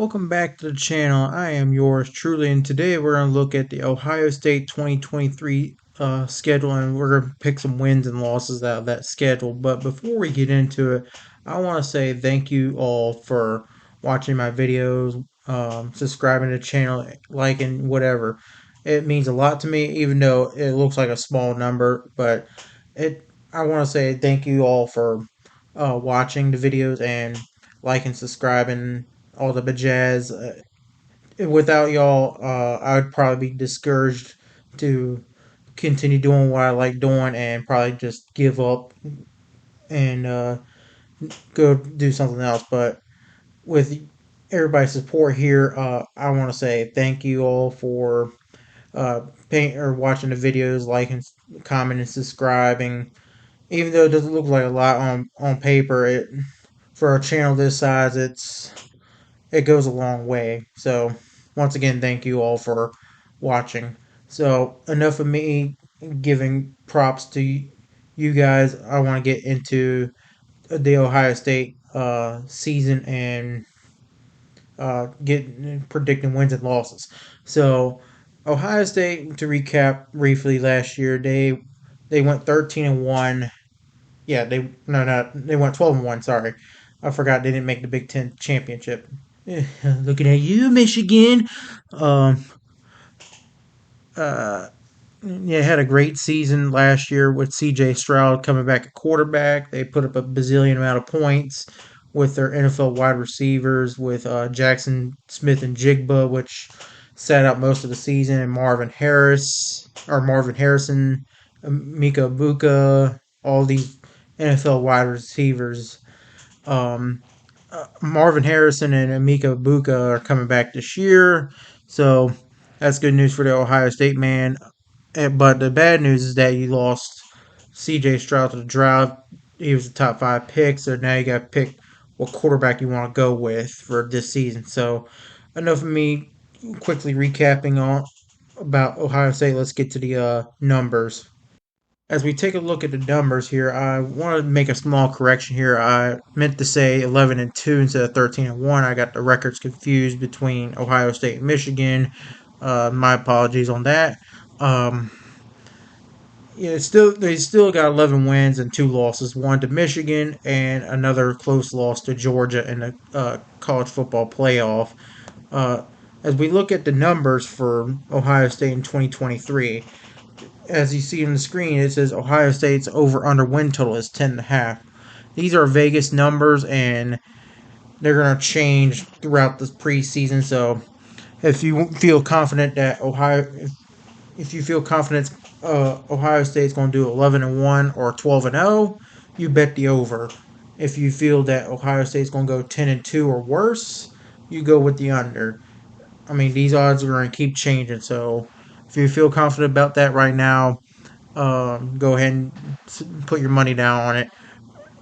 Welcome back to the channel. I am yours truly, and today we're going to look at the Ohio State 2023 schedule, and we're going to pick some wins and losses out of that schedule. But before we get into it, I want to say thank you all for watching my videos, subscribing to the channel, liking, whatever. It means a lot to me, even though it looks like a small number. But it, I want to say thank you all for watching the videos and liking, subscribing, all the bajazz. Without y'all, I would probably be discouraged to continue doing what I like doing and probably just give up and go do something else. But with everybody's support here, I want to say thank you all for paying or watching the videos, liking, commenting, subscribing. Even though it doesn't look like a lot on paper, for a channel this size, it goes a long way. So, once again, thank you all for watching. So, enough of me giving props to you guys. I want to get into the Ohio State season and get predicting wins and losses. So, Ohio State, to recap briefly, last year they went 13-1. Yeah, they went 12-1. Sorry, I forgot they didn't make the Big Ten championship. Looking at you, Michigan. Um, uh, yeah, had a great season last year with C.J. Stroud coming back at quarterback. They put up a bazillion amount of points with their NFL wide receivers, with Jackson Smith and Jigba, which sat out most of the season, and Marvin Harrison, Mika Buka, all these NFL wide receivers. Um, Marvin Harrison and Amika Buka are coming back this year, so that's good news for the Ohio State man. But the bad news is that you lost C.J. Stroud to the draft. He was the top 5 pick, so now you got to pick what quarterback you want to go with for this season. So enough of me quickly recapping on about Ohio State. Let's get to the numbers. As we take a look at the numbers here, I want to make a small correction here. I meant to say 11-2 instead of 13-1. I got the records confused between Ohio State and Michigan. My apologies on that. Um, yeah, they still got 11 wins and 2 losses. One to Michigan and another close loss to Georgia in the college football playoff. Uh, as we look at the numbers for Ohio State in 2023, as you see on the screen, it says Ohio State's over under win total is 10.5. These are Vegas numbers, and they're going to change throughout the preseason. So, if you feel confident that if you feel confident Ohio State's going to do 11-1 or 12-0, you bet the over. If you feel that Ohio State's going to go 10-2 or worse, you go with the under. I mean, these odds are going to keep changing. So, if you feel confident about that right now, go ahead and put your money down on it.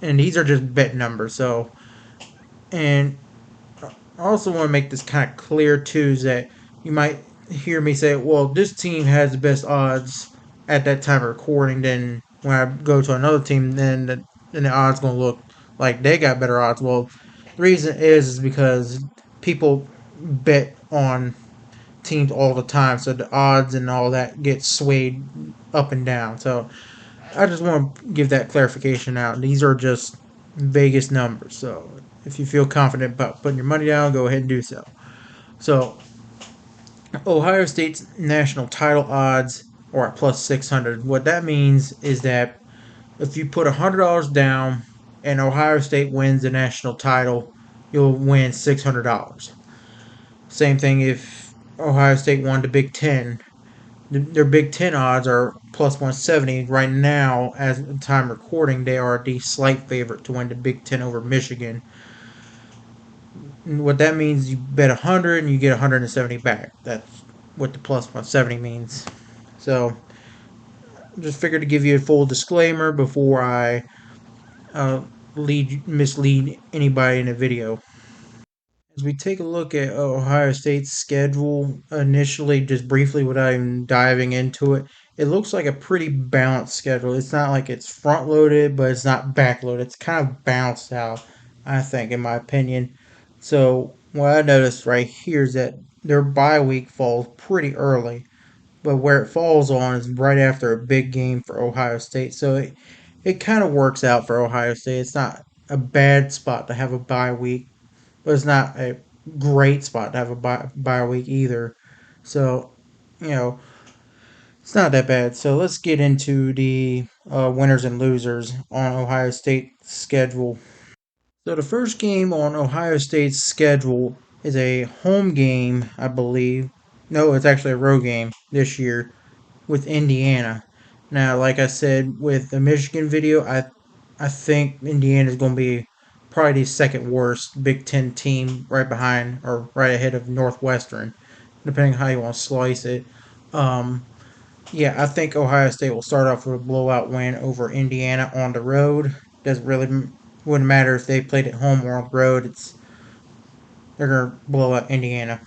And these are just bet numbers. So, and I also want to make this kind of clear too, is that you might hear me say, well, this team has the best odds at that time of recording. Then when I go to another team, then the odds going to look like they got better odds. Well, the reason is because people bet on teams all the time, so the odds and all that get swayed up and down. So I just want to give that clarification out. These are just Vegas numbers. So if you feel confident about putting your money down, go ahead and do so. So Ohio State's national title odds are at plus 600. What that means is that if you put $100 down and Ohio State wins the national title, you'll win $600. Same thing if Ohio State won the Big Ten. Their Big Ten odds are plus 170 right now. As the time recording, they are the slight favorite to win the Big Ten over Michigan. And what that means, you bet 100 and you get 170 back. That's what the plus 170 means. So, just figured to give you a full disclaimer before I mislead anybody in the video. As we take a look at Ohio State's schedule initially, just briefly without even diving into it, it looks like a pretty balanced schedule. It's not like it's front loaded, but it's not back loaded. It's kind of balanced out, I think, in my opinion. So What I noticed right here is that their bye week falls pretty early, but where it falls on is right after a big game for Ohio State. So it kind of works out for Ohio State. It's not a bad spot to have a bye week, but it's not a great spot to have a bye week either. So, you know, it's not that bad. So let's get into the winners and losers on Ohio State's schedule. So the first game on Ohio State's schedule is a home game, I believe. No, it's actually a road game this year with Indiana. Now, like I said with the Michigan video, I think Indiana is going to be probably the second worst Big Ten team, right behind or right ahead of Northwestern, depending on how you want to slice it. Um, yeah, I think Ohio State will start off with a blowout win over Indiana on the road. Doesn't really wouldn't matter if they played at home or on the road. They're gonna blow out Indiana.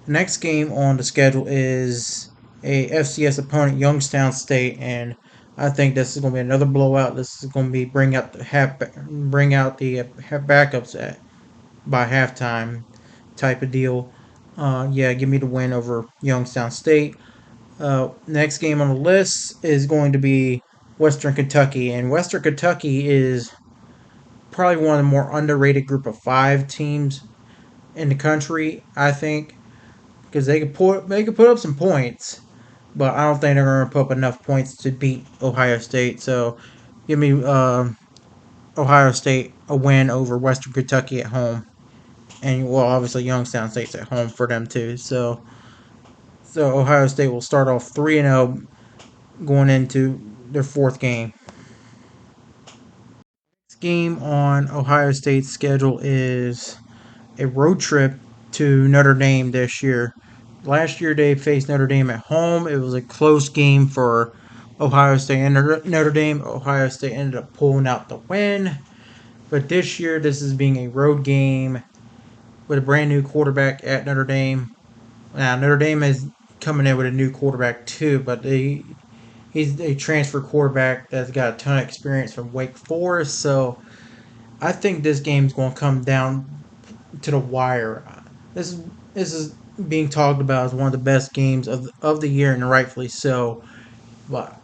The next game on the schedule is a FCS opponent, Youngstown State, and I think this is going to be another blowout. This is going to be bring out the backups by halftime type of deal. Yeah, give me the win over Youngstown State. Next game on the list is going to be Western Kentucky, and Western Kentucky is probably one of the more underrated group of five teams in the country. I think because they could put up some points, but I don't think they're going to put up enough points to beat Ohio State. So give me Ohio State a win over Western Kentucky at home, and well, obviously Youngstown State's at home for them too. So Ohio State will start off 3-0 going into their fourth game. Next game on Ohio State's schedule is a road trip to Notre Dame this year. Last year they faced Notre Dame at home. It was a close game for Ohio State and Notre Dame. Ohio State ended up pulling out the win. But this year, this is being a road game with a brand new quarterback at Notre Dame. Now, Notre Dame is coming in with a new quarterback too, but he's a transfer quarterback that's got a ton of experience from Wake Forest. So I think this game's going to come down to the wire. This is being talked about as one of the best games of the year, and rightfully so. But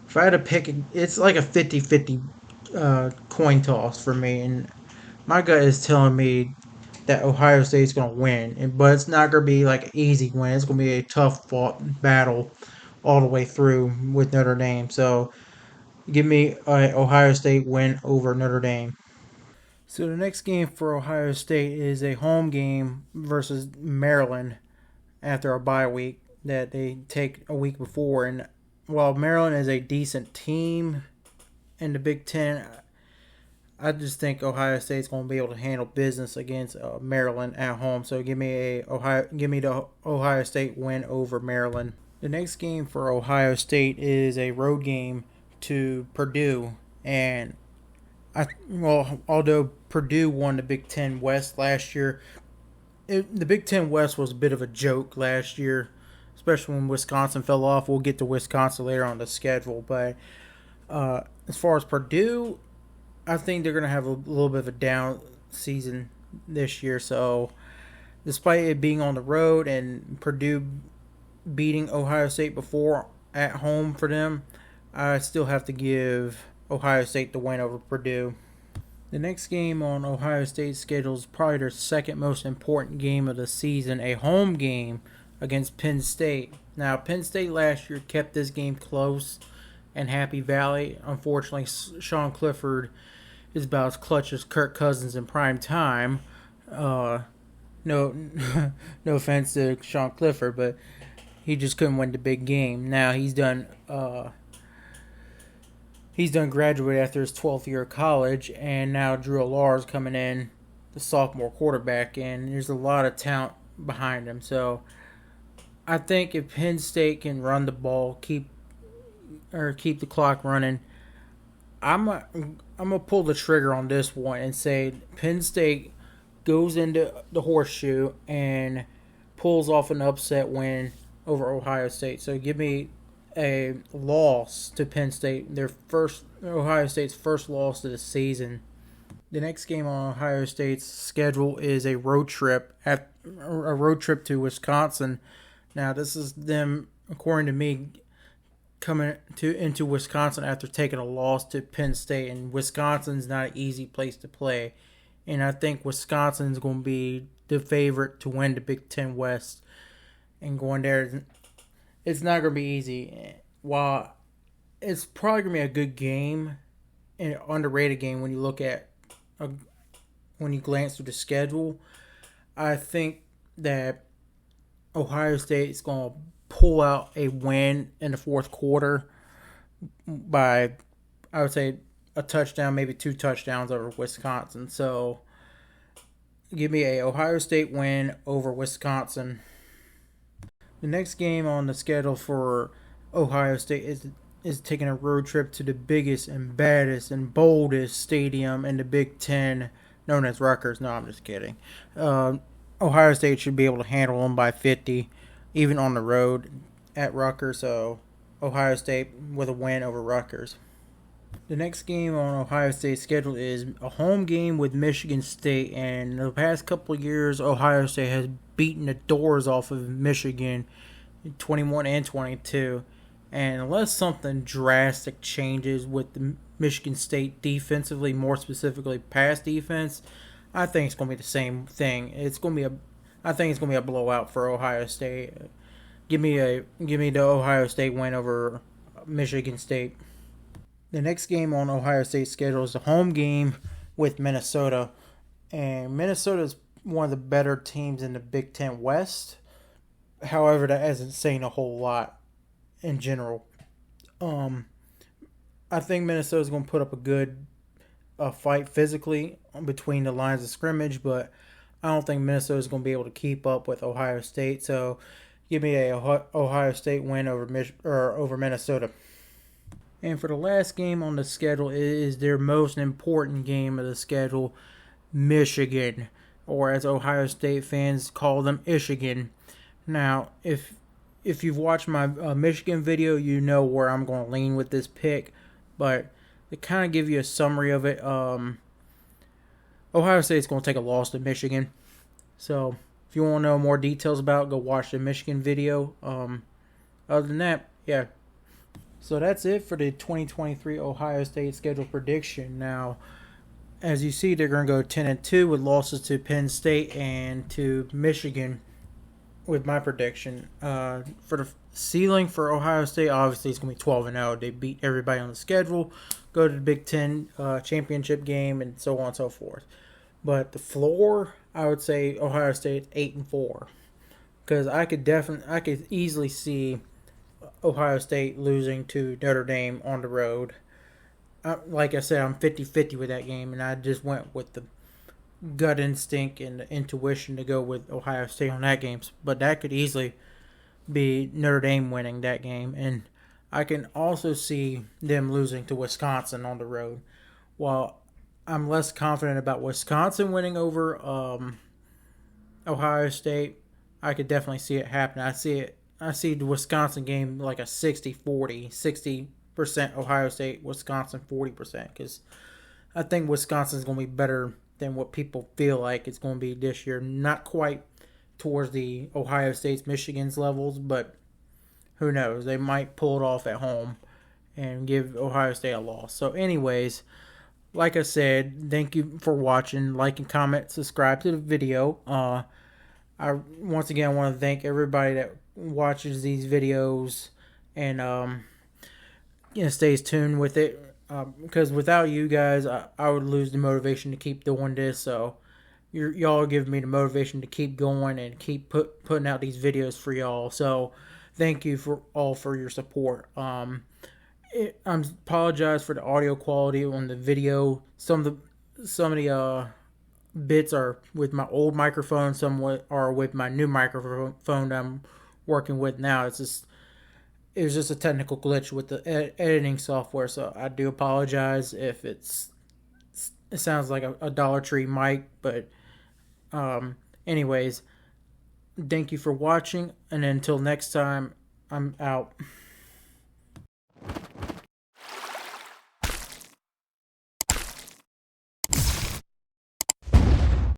if I had to pick, it's like a 50-50 coin toss for me, and my gut is telling me that Ohio State's going to win, but it's not going to be like an easy win. It's going to be a tough fought battle all the way through with Notre Dame. So give me a Ohio State win over Notre Dame. So the next game for Ohio State is a home game versus Maryland after a bye week that they take a week before. And while Maryland is a decent team in the Big Ten, I just think Ohio State's going to be able to handle business against Maryland at home. So give me the Ohio State win over Maryland. The next game for Ohio State is a road game to Purdue, and although Purdue won the Big Ten West last year, the Big Ten West was a bit of a joke last year, especially when Wisconsin fell off. We'll get to Wisconsin later on the schedule, but as far as Purdue, I think they're going to have a little bit of a down season this year. So, despite it being on the road and Purdue beating Ohio State before at home for them, I still have to give Ohio State the win over Purdue. The next game on Ohio State's schedule is probably their second most important game of the season, a home game against Penn State. Now, Penn State last year kept this game close in Happy Valley. Unfortunately, Sean Clifford is about as clutch as Kirk Cousins in prime time. No, no offense to Sean Clifford, but he just couldn't win the big game. Now he's done graduate after his 12th year of college, and now Drew Allar is coming in, the sophomore quarterback, and there's a lot of talent behind him. So I think if Penn State can run the ball, keep the clock running, I'm gonna pull the trigger on this one and say Penn State goes into the horseshoe and pulls off an upset win over Ohio State. So give me a loss to Penn State, Ohio State's first loss of the season. The next game on Ohio State's schedule is a road trip to Wisconsin. Now, this is them, according to me, coming into Wisconsin after taking a loss to Penn State, and Wisconsin's not an easy place to play. And I think Wisconsin's going to be the favorite to win the Big Ten West. And going there, it's not going to be easy. While it's probably going to be a good game, an underrated game when you look at when you glance through the schedule, I think that Ohio State is going to pull out a win in the fourth quarter by, I would say, a touchdown, maybe 2 touchdowns over Wisconsin. So give me a Ohio State win over Wisconsin. The next game on the schedule for Ohio State is taking a road trip to the biggest and baddest and boldest stadium in the Big Ten, known as Rutgers. No, I'm just kidding. Ohio State should be able to handle them by 50, even on the road at Rutgers. So Ohio State with a win over Rutgers. The next game on Ohio State's schedule is a home game with Michigan State. And in the past couple of years, Ohio State has beaten the doors off of Michigan in 21 and 22. And unless something drastic changes with the Michigan State defensively, more specifically pass defense, I think it's going to be the same thing. I think it's going to be a blowout for Ohio State. Give me the Ohio State win over Michigan State. The next game on Ohio State's schedule is a home game with Minnesota, and Minnesota is one of the better teams in the Big Ten West. However, that isn't saying a whole lot in general. I think Minnesota's going to put up a good fight physically between the lines of scrimmage, but I don't think Minnesota's going to be able to keep up with Ohio State. So, give me a Ohio State win over Minnesota. And for the last game on the schedule is their most important game of the schedule, Michigan, or as Ohio State fans call them, Michigan. Now, if you've watched my Michigan video, you know where I'm going to lean with this pick. But to kind of give you a summary of it, Ohio State's going to take a loss to Michigan. So if you want to know more details about it, go watch the Michigan video. Other than that, yeah. So that's it for the 2023 Ohio State schedule prediction. Now, as you see, they're going to go 10-2 with losses to Penn State and to Michigan with my prediction. For the ceiling for Ohio State, obviously it's going to be 12-0. They beat everybody on the schedule, go to the Big Ten championship game, and so on and so forth. But the floor, I would say Ohio State 8-4, because I could easily see Ohio State losing to Notre Dame on the road. Like I said, I'm 50-50 with that game, and I just went with the gut instinct and the intuition to go with Ohio State on that game. But that could easily be Notre Dame winning that game. And I can also see them losing to Wisconsin on the road. While I'm less confident about Wisconsin winning over Ohio State, I could definitely see it happen. I see the Wisconsin game like a 60-40, 60% Ohio State, Wisconsin 40%, because I think Wisconsin's going to be better than what people feel like it's going to be this year. Not quite towards the Ohio State's, Michigan's levels, but who knows? They might pull it off at home and give Ohio State a loss. So anyways, like I said, thank you for watching. Like and comment, subscribe to the video. I once again want to thank everybody that watches these videos and stays tuned with it. Because without you guys, I would lose the motivation to keep doing this. So y'all give me the motivation to keep going and keep putting out these videos for y'all. So thank you for your support. I apologize for the audio quality on the video. Some of the bits are with my old microphone. Some are with my new microphone that I'm working with now. It was just a technical glitch with the editing software, so I do apologize if it sounds like a Dollar Tree mic, but anyways, thank you for watching, and until next time, I'm out.